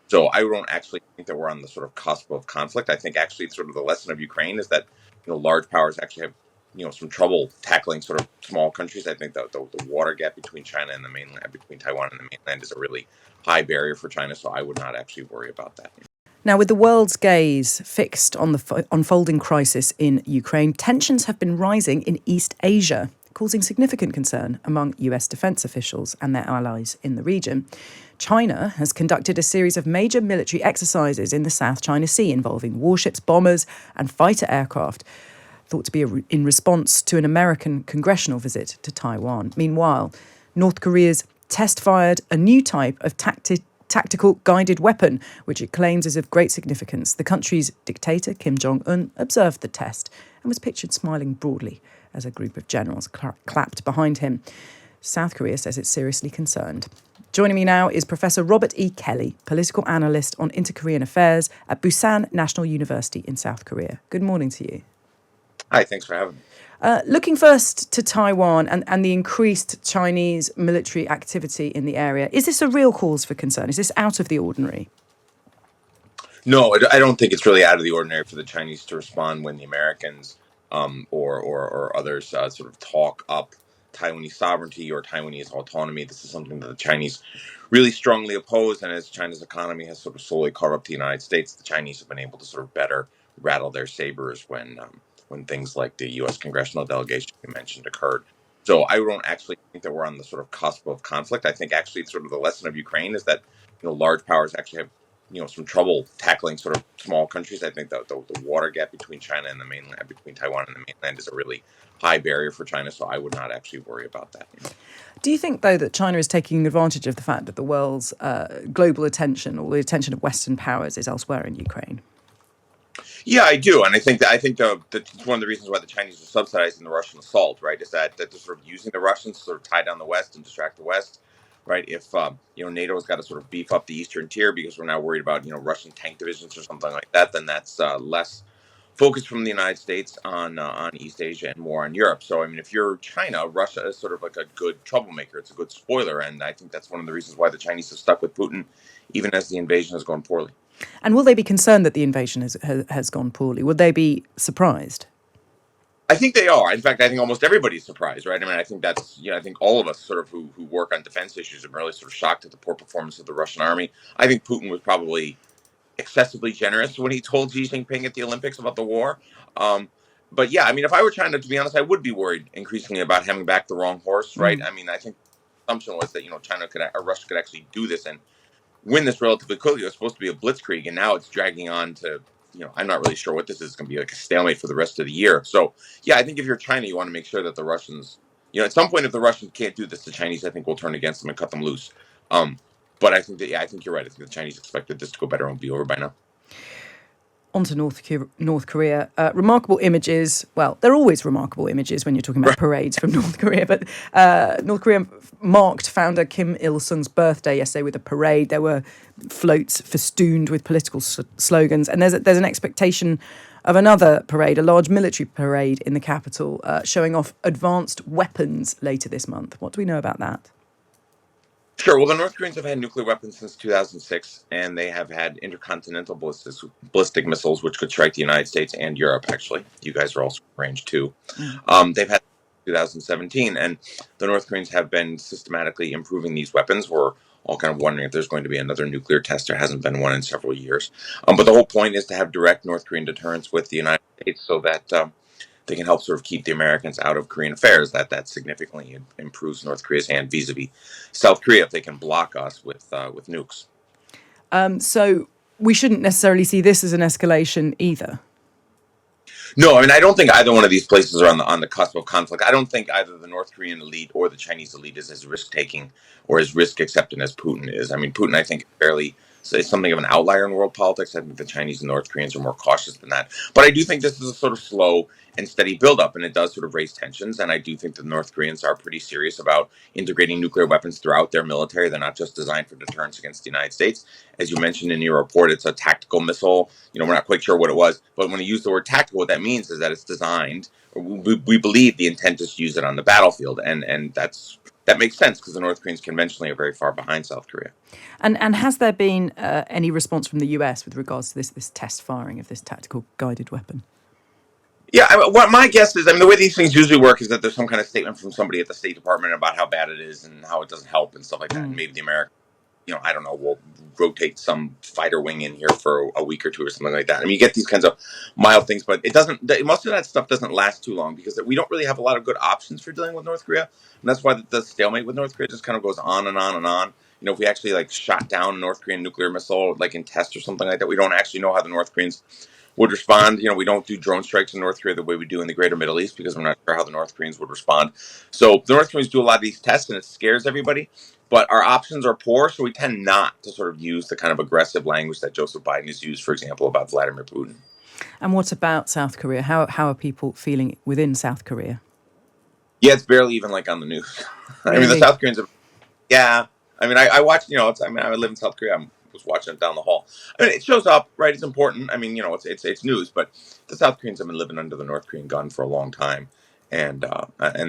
So I don't actually think that we're on the sort of cusp of conflict. I think actually sort of the lesson of Ukraine is that large powers actually have some trouble tackling sort of small countries. I think the water gap between China and the mainland, between Taiwan and the mainland, is a really high barrier for China. So I would not actually worry about that. Now, with the world's gaze fixed on the unfolding crisis in Ukraine, tensions have been rising in East Asia, causing significant concern among US defense officials and their allies in the region. China has conducted a series of major military exercises in the South China Sea involving warships, bombers, and fighter aircraft, thought to be in response to an American congressional visit to Taiwan. Meanwhile, North Korea's test-fired a new type of tactical guided weapon, which it claims is of great significance. The country's dictator, Kim Jong-un, observed the test and was pictured smiling broadly as a group of generals clapped behind him. South Korea says it's seriously concerned. Joining me now is Professor Robert E. Kelly, political analyst on inter-Korean affairs at Busan National University in South Korea. Good morning to you. Hi, thanks for having me. Looking first to Taiwan and the increased Chinese military activity in the area, is this a real cause for concern? Is this out of the ordinary? No, I don't think it's really out of the ordinary for the Chinese to respond when the Americans or others sort of talk up Taiwanese sovereignty or Taiwanese autonomy. This is something that the Chinese really strongly oppose. And as China's economy has sort of slowly caught up to the United States, the Chinese have been able to sort of better rattle their sabers when things like the U.S. congressional delegation you mentioned occurred. So I don't actually think that we're on the sort of cusp of conflict. I think actually sort of the lesson of Ukraine is that large powers actually have some trouble tackling sort of small countries. I think the water gap between China and the mainland, between Taiwan and the mainland, is a really high barrier for China. So I would not actually worry about that. Do you think, though, that China is taking advantage of the fact that the world's global attention, or the attention of Western powers, is elsewhere in Ukraine? Yeah, I do, and I think that's one of the reasons why the Chinese are subsidizing the Russian assault. Right, is that they're sort of using the Russians to sort of tie down the West and distract the West. Right, if NATO's got to sort of beef up the eastern tier because we're now worried about Russian tank divisions or something like that, then that's less focus from the United States on East Asia and more on Europe. So I mean, if you're China, Russia is sort of like a good troublemaker. It's a good spoiler, and I think that's one of the reasons why the Chinese have stuck with Putin, even as the invasion has gone poorly. And will they be concerned that the invasion has gone poorly? Would they be surprised? I think they are. In fact, I think almost everybody's surprised, right? I mean, I think that's, I think all of us sort of who work on defense issues are really sort of shocked at the poor performance of the Russian army. I think Putin was probably excessively generous when he told Xi Jinping at the Olympics about the war. But yeah, I mean, if I were China, to be honest, I would be worried increasingly about having back the wrong horse, right? I mean, I think the assumption was that, China or Russia could actually do this and win this relatively quickly. It was supposed to be a blitzkrieg, and now it's dragging on to, I'm not really sure what this is going to be, like a stalemate for the rest of the year. So, yeah, I think if you're China, you want to make sure that the Russians, at some point, if the Russians can't do this, the Chinese, I think, will turn against them and cut them loose. But I think I think you're right. I think the Chinese expected this to go better and be over by now. On to North Korea. Remarkable images. Well, they're always remarkable images when you're talking about parades from North Korea. But North Korea marked founder Kim Il-sung's birthday yesterday with a parade. There were floats festooned with political slogans. And there's an expectation of another parade, a large military parade in the capital, showing off advanced weapons later this month. What do we know about that? Sure. Well, the North Koreans have had nuclear weapons since 2006, and they have had intercontinental ballistic missiles, which could strike the United States and Europe, actually. You guys are also in range, too. They've had 2017, and the North Koreans have been systematically improving these weapons. We're all kind of wondering if there's going to be another nuclear test. There hasn't been one in several years. But the whole point is to have direct North Korean deterrence with the United States so that they can help sort of keep the Americans out of Korean affairs. That significantly improves North Korea's hand vis-a-vis South Korea if they can block us with nukes. So we shouldn't necessarily see this as an escalation either. No, I mean, I don't think either one of these places are on the cusp of conflict. I don't think either the North Korean elite or the Chinese elite is as risk-taking or as risk-accepting as Putin is. I mean, Putin, I think, is something of an outlier in world politics. I think the Chinese and North Koreans are more cautious than that. But I do think this is a sort of slow and steady buildup, and it does sort of raise tensions. And I do think the North Koreans are pretty serious about integrating nuclear weapons throughout their military. They're not just designed for deterrence against the United States. As you mentioned in your report, it's a tactical missile. We're not quite sure what it was, but when you use the word tactical, what that means is that it's designed. We believe the intent is to use it on the battlefield, and that's that makes sense because the North Koreans conventionally are very far behind South Korea. And has there been any response from the US with regards to this test firing of this tactical guided weapon? Yeah, what my guess is, the way these things usually work is that there's some kind of statement from somebody at the State Department about how bad it is and how it doesn't help and stuff like that. And maybe the American, I don't know, will rotate some fighter wing in here for a week or two or something like that. You get these kinds of mild things, but it doesn't. Most of that stuff doesn't last too long because we don't really have a lot of good options for dealing with North Korea, and that's why the stalemate with North Korea just kind of goes on and on and on. If we actually shot down a North Korean nuclear missile, in test or something like that, we don't actually know how the North Koreans would respond. We don't do drone strikes in North Korea the way we do in the greater Middle East because we're not sure how the North Koreans would respond. So the North Koreans do a lot of these tests and it scares everybody, but our options are poor, so we tend not to sort of use the kind of aggressive language that Joseph Biden has used, for example, about Vladimir Putin. And what about South Korea? How are people feeling within South Korea? Yeah, it's barely even on the news. Really? The South Koreans are, yeah. I watched, I live in South Korea. I was watching it down the hall. It shows up, right? It's important. It's news, but the South Koreans have been living under the North Korean gun for a long time. And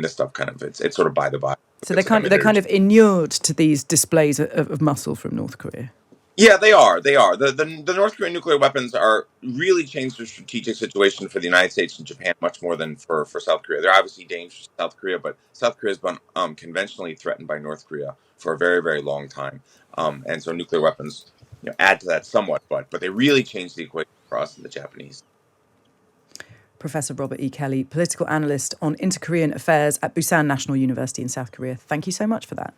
this stuff kind of, it's sort of by the by. So they're kind of inured to these displays of muscle from North Korea. Yeah, they are. They are. The North Korean nuclear weapons are really changed the strategic situation for the United States and Japan much more than for South Korea. They're obviously dangerous to South Korea, but South Korea has been conventionally threatened by North Korea for a very, very long time. And so nuclear weapons add to that somewhat, but they really changed the equation for us and the Japanese. Professor Robert E. Kelly, political analyst on inter-Korean affairs at Busan National University in South Korea. Thank you so much for that.